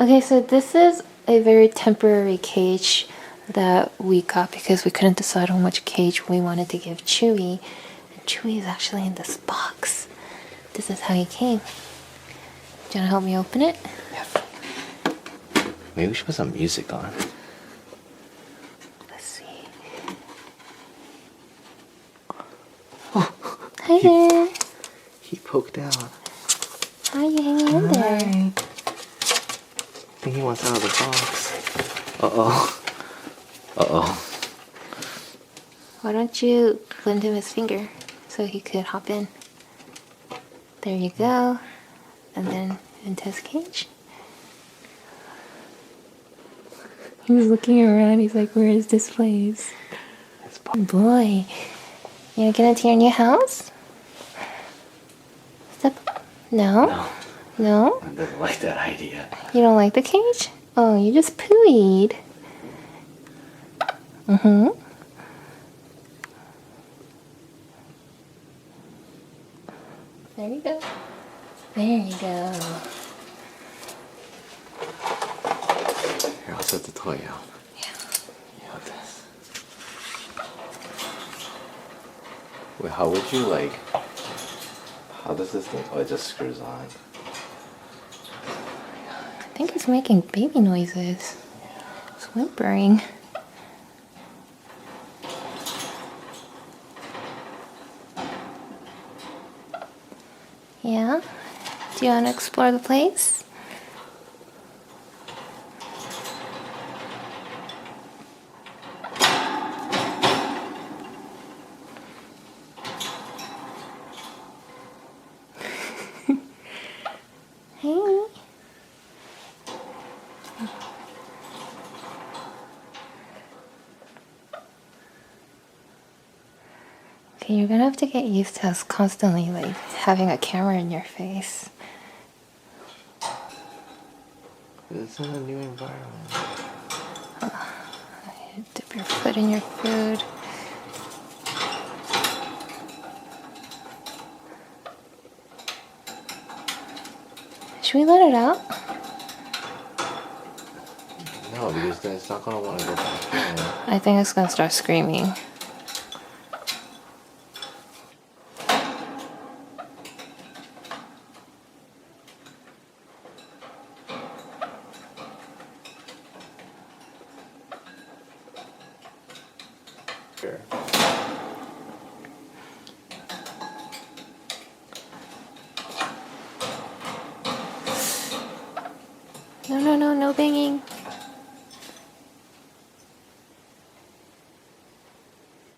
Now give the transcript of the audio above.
Okay, so this is a very temporary cage that we got because we couldn't decide on which cage we wanted to give Chewie. And Chewie is actually in this box. This is how he came. Do you want to help me open it? Yes. Maybe we should put some music on. Let's see. Hi there. He poked out. How are you hanging in there? I think he wants out of the box. Uh-oh. Uh-oh. Why don't you lend him his finger so he could hop in? There you go. And then into his cage. He's looking around. He's like, where is this place? Boy. You gonna get into your new house? Step. No? No? I don't like that idea. You don't like the cage? Oh, you just pooed. Mm-hmm. There you go. There you go. Here, I'll set the toy out. Yeah. You have this. Wait, how would you like... How does this thing... Oh, it just screws on. I think it's making baby noises. It's whimpering. Yeah? Do you want to explore the place? Hey. Okay, you're gonna have to get used to us constantly like having a camera in your face. It's in a new environment. You dip your foot in your food. Should we let it out? No, because then it's not gonna want to go back in. I think it's gonna start screaming. Here. No, no, no, no banging.